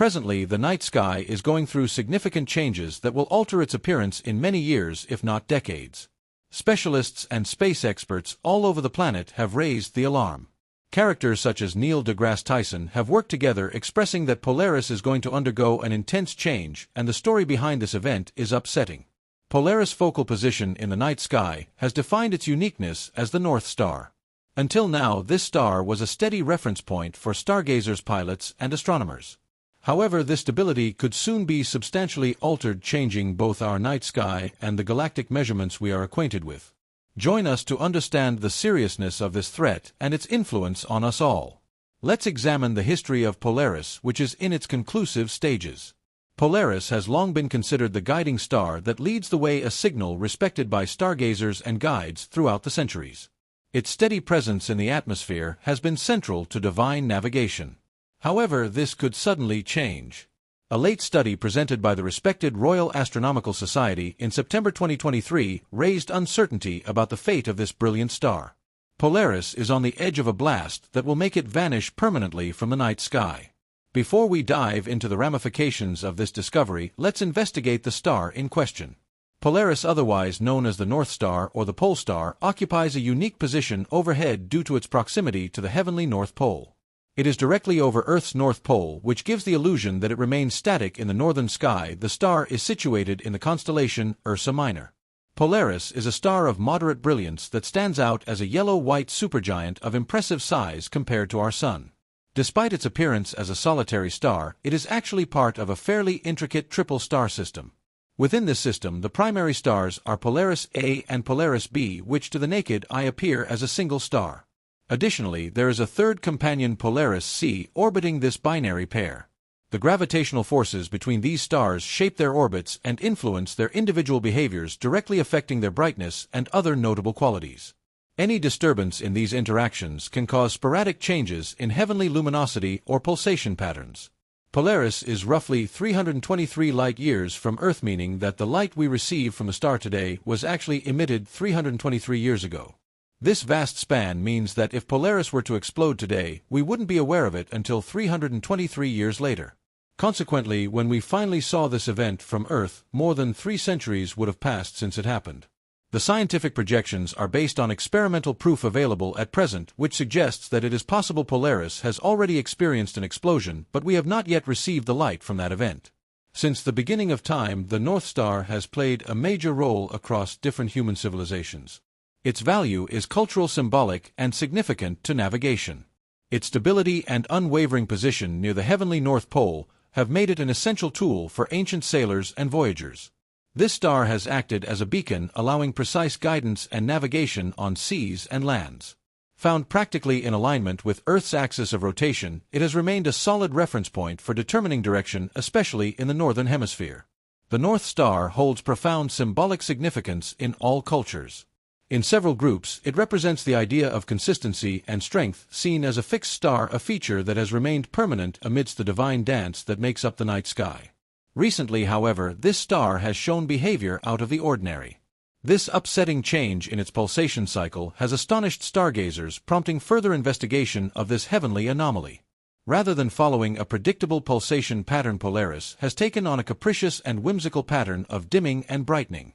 Presently, the night sky is going through significant changes that will alter its appearance in many years, if not decades. Specialists and space experts all over the planet have raised the alarm. Characters such as Neil deGrasse Tyson have worked together expressing that Polaris is going to undergo an intense change, and the story behind this event is upsetting. Polaris' focal position in the night sky has defined its uniqueness as the North Star. Until now, this star was a steady reference point for stargazers, pilots, and astronomers. However, this stability could soon be substantially altered, changing both our night sky and the galactic measurements we are acquainted with. Join us to understand the seriousness of this threat and its influence on us all. Let's examine the history of Polaris, which is in its conclusive stages. Polaris has long been considered the guiding star that leads the way, a signal respected by stargazers and guides throughout the centuries. Its steady presence in the atmosphere has been central to divine navigation. However, this could suddenly change. A late study presented by the respected Royal Astronomical Society in September 2023 raised uncertainty about the fate of this brilliant star. Polaris is on the edge of a blast that will make it vanish permanently from the night sky. Before we dive into the ramifications of this discovery, let's investigate the star in question. Polaris, otherwise known as the North Star or the Pole Star, occupies a unique position overhead due to its proximity to the heavenly North Pole. It is directly over Earth's North Pole, which gives the illusion that it remains static in the northern sky. The star is situated in the constellation Ursa Minor. Polaris is a star of moderate brilliance that stands out as a yellow-white supergiant of impressive size compared to our Sun. Despite its appearance as a solitary star, it is actually part of a fairly intricate triple star system. Within this system, the primary stars are Polaris A and Polaris B, which to the naked eye appear as a single star. Additionally, there is a third companion, Polaris C, orbiting this binary pair. The gravitational forces between these stars shape their orbits and influence their individual behaviors, directly affecting their brightness and other notable qualities. Any disturbance in these interactions can cause sporadic changes in heavenly luminosity or pulsation patterns. Polaris is roughly 323 light-years from Earth, meaning that the light we receive from the star today was actually emitted 323 years ago. This vast span means that if Polaris were to explode today, we wouldn't be aware of it until 323 years later. Consequently, when we finally saw this event from Earth, more than 3 centuries would have passed since it happened. The scientific projections are based on experimental proof available at present, which suggests that it is possible Polaris has already experienced an explosion, but we have not yet received the light from that event. Since the beginning of time, the North Star has played a major role across different human civilizations. Its value is cultural, symbolic, and significant to navigation. Its stability and unwavering position near the heavenly North Pole have made it an essential tool for ancient sailors and voyagers. This star has acted as a beacon, allowing precise guidance and navigation on seas and lands. Found practically in alignment with Earth's axis of rotation, it has remained a solid reference point for determining direction, especially in the northern hemisphere. The North Star holds profound symbolic significance in all cultures. In several groups, it represents the idea of consistency and strength, seen as a fixed star, a feature that has remained permanent amidst the divine dance that makes up the night sky. Recently, however, this star has shown behavior out of the ordinary. This upsetting change in its pulsation cycle has astonished stargazers, prompting further investigation of this heavenly anomaly. Rather than following a predictable pulsation pattern, Polaris has taken on a capricious and whimsical pattern of dimming and brightening.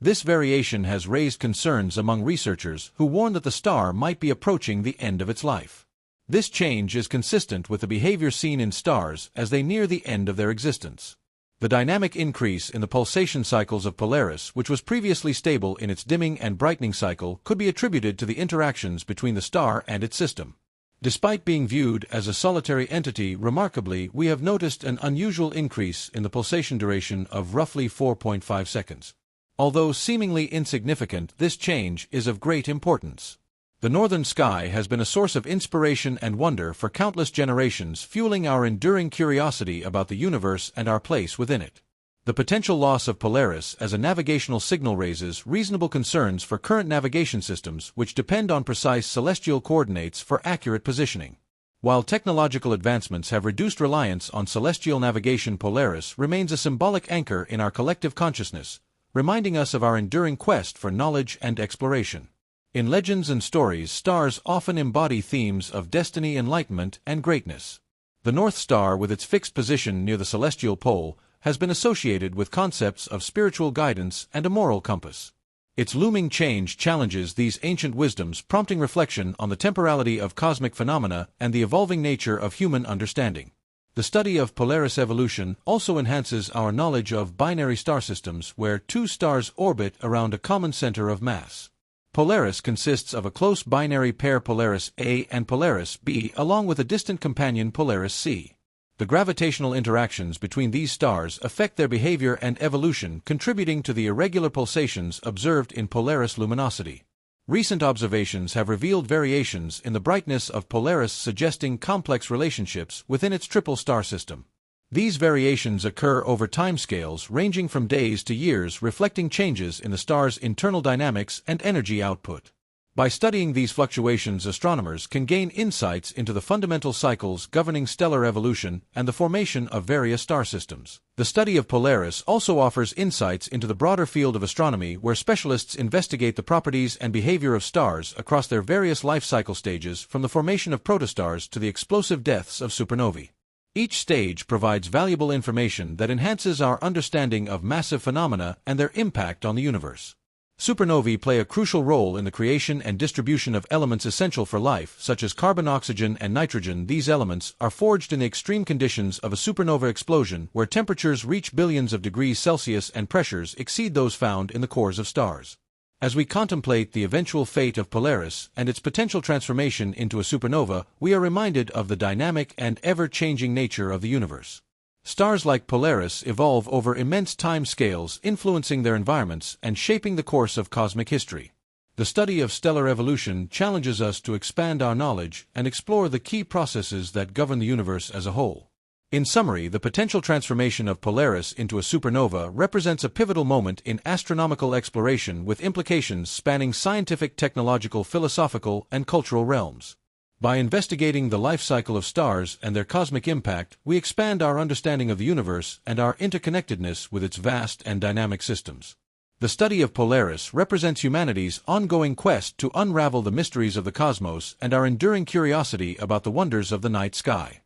This variation has raised concerns among researchers who warn that the star might be approaching the end of its life. This change is consistent with the behavior seen in stars as they near the end of their existence. The dynamic increase in the pulsation cycles of Polaris, which was previously stable in its dimming and brightening cycle, could be attributed to the interactions between the star and its system. Despite being viewed as a solitary entity, remarkably, we have noticed an unusual increase in the pulsation duration of roughly 4.5 seconds. Although seemingly insignificant, this change is of great importance. The northern sky has been a source of inspiration and wonder for countless generations, fueling our enduring curiosity about the universe and our place within it. The potential loss of Polaris as a navigational signal raises reasonable concerns for current navigation systems, which depend on precise celestial coordinates for accurate positioning. While technological advancements have reduced reliance on celestial navigation, Polaris remains a symbolic anchor in our collective consciousness, reminding us of our enduring quest for knowledge and exploration. In legends and stories, stars often embody themes of destiny, enlightenment, and greatness. The North Star, with its fixed position near the celestial pole, has been associated with concepts of spiritual guidance and a moral compass. Its looming change challenges these ancient wisdoms, prompting reflection on the temporality of cosmic phenomena and the evolving nature of human understanding. The study of Polaris evolution also enhances our knowledge of binary star systems where two stars orbit around a common center of mass. Polaris consists of a close binary pair Polaris A and Polaris B, along with a distant companion Polaris C. The gravitational interactions between these stars affect their behavior and evolution, contributing to the irregular pulsations observed in Polaris luminosity. Recent observations have revealed variations in the brightness of Polaris, suggesting complex relationships within its triple star system. These variations occur over timescales ranging from days to years, reflecting changes in the star's internal dynamics and energy output. By studying these fluctuations, astronomers can gain insights into the fundamental cycles governing stellar evolution and the formation of various star systems. The study of Polaris also offers insights into the broader field of astronomy, where specialists investigate the properties and behavior of stars across their various life cycle stages, from the formation of protostars to the explosive deaths of supernovae. Each stage provides valuable information that enhances our understanding of massive phenomena and their impact on the universe. Supernovae play a crucial role in the creation and distribution of elements essential for life, such as carbon, oxygen, and nitrogen. These elements are forged in the extreme conditions of a supernova explosion, where temperatures reach billions of degrees Celsius and pressures exceed those found in the cores of stars. As we contemplate the eventual fate of Polaris and its potential transformation into a supernova, we are reminded of the dynamic and ever-changing nature of the universe. Stars like Polaris evolve over immense time scales, influencing their environments and shaping the course of cosmic history. The study of stellar evolution challenges us to expand our knowledge and explore the key processes that govern the universe as a whole. In summary, the potential transformation of Polaris into a supernova represents a pivotal moment in astronomical exploration, with implications spanning scientific, technological, philosophical, and cultural realms. By investigating the life cycle of stars and their cosmic impact, we expand our understanding of the universe and our interconnectedness with its vast and dynamic systems. The study of Polaris represents humanity's ongoing quest to unravel the mysteries of the cosmos and our enduring curiosity about the wonders of the night sky.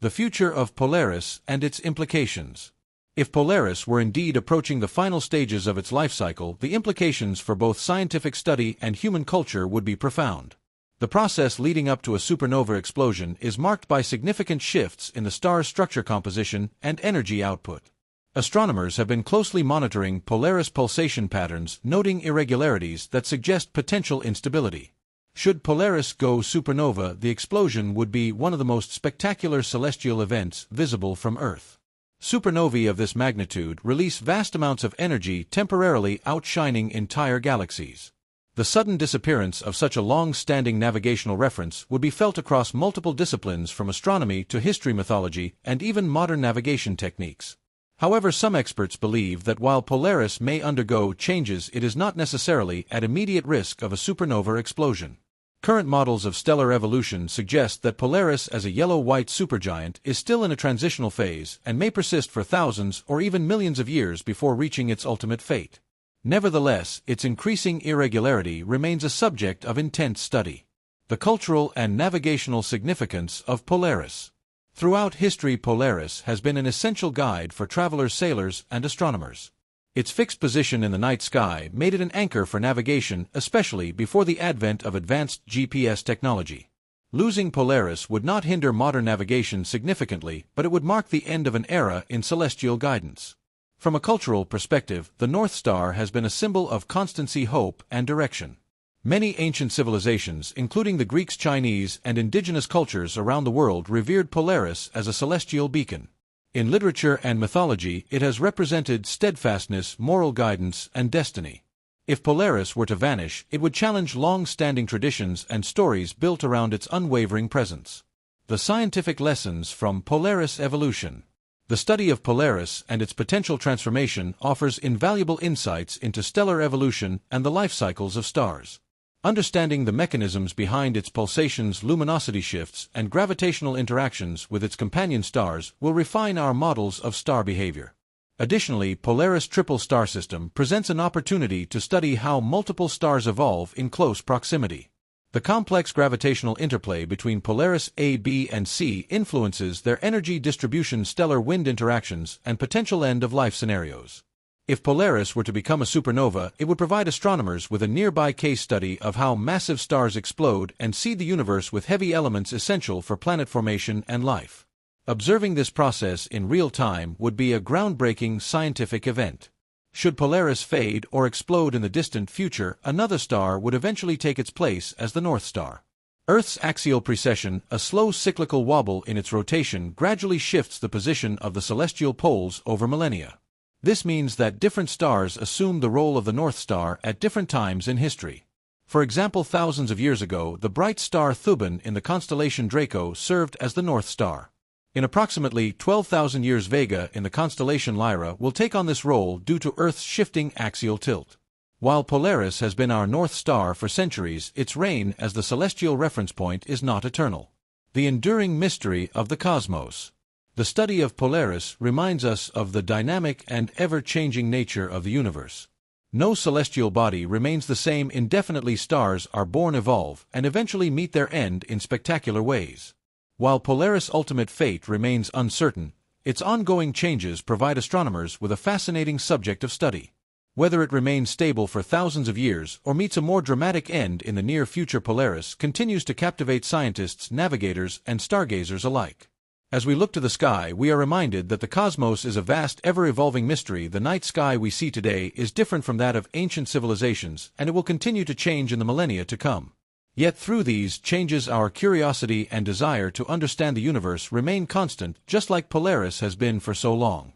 The future of Polaris and its implications. If Polaris were indeed approaching the final stages of its life cycle, the implications for both scientific study and human culture would be profound. The process leading up to a supernova explosion is marked by significant shifts in the star's structure, composition, and energy output. Astronomers have been closely monitoring Polaris pulsation patterns, noting irregularities that suggest potential instability. Should Polaris go supernova, the explosion would be one of the most spectacular celestial events visible from Earth. Supernovae of this magnitude release vast amounts of energy, temporarily outshining entire galaxies. The sudden disappearance of such a long-standing navigational reference would be felt across multiple disciplines, from astronomy to history, mythology, and even modern navigation techniques. However, some experts believe that while Polaris may undergo changes, it is not necessarily at immediate risk of a supernova explosion. Current models of stellar evolution suggest that Polaris, as a yellow-white supergiant, is still in a transitional phase and may persist for thousands or even millions of years before reaching its ultimate fate. Nevertheless, its increasing irregularity remains a subject of intense study. The cultural and navigational significance of Polaris. Throughout history, Polaris has been an essential guide for travelers, sailors, and astronomers. Its fixed position in the night sky made it an anchor for navigation, especially before the advent of advanced GPS technology. Losing Polaris would not hinder modern navigation significantly, but it would mark the end of an era in celestial guidance. From a cultural perspective, the North Star has been a symbol of constancy, hope, and direction. Many ancient civilizations, including the Greeks, Chinese, and indigenous cultures around the world, revered Polaris as a celestial beacon. In literature and mythology, it has represented steadfastness, moral guidance, and destiny. If Polaris were to vanish, it would challenge long-standing traditions and stories built around its unwavering presence. The scientific lessons from Polaris evolution. The study of Polaris and its potential transformation offers invaluable insights into stellar evolution and the life cycles of stars. Understanding the mechanisms behind its pulsations, luminosity shifts, and gravitational interactions with its companion stars will refine our models of star behavior. Additionally, Polaris' triple star system presents an opportunity to study how multiple stars evolve in close proximity. The complex gravitational interplay between Polaris A, B, and C influences their energy distribution, stellar wind interactions, and potential end-of-life scenarios. If Polaris were to become a supernova, it would provide astronomers with a nearby case study of how massive stars explode and seed the universe with heavy elements essential for planet formation and life. Observing this process in real time would be a groundbreaking scientific event. Should Polaris fade or explode in the distant future, another star would eventually take its place as the North Star. Earth's axial precession, a slow cyclical wobble in its rotation, gradually shifts the position of the celestial poles over millennia. This means that different stars assume the role of the North Star at different times in history. For example, thousands of years ago, the bright star Thuban in the constellation Draco served as the North Star. In approximately 12,000 years, Vega in the constellation Lyra will take on this role due to Earth's shifting axial tilt. While Polaris has been our North Star for centuries, its reign as the celestial reference point is not eternal. The enduring mystery of the cosmos. The study of Polaris reminds us of the dynamic and ever-changing nature of the universe. No celestial body remains the same indefinitely. Stars are born, evolve, and eventually meet their end in spectacular ways. While Polaris' ultimate fate remains uncertain, its ongoing changes provide astronomers with a fascinating subject of study. Whether it remains stable for thousands of years or meets a more dramatic end in the near future, Polaris continues to captivate scientists, navigators, and stargazers alike. As we look to the sky, we are reminded that the cosmos is a vast, ever-evolving mystery. The night sky we see today is different from that of ancient civilizations, and it will continue to change in the millennia to come. Yet through these changes, our curiosity and desire to understand the universe remain constant, just like Polaris has been for so long.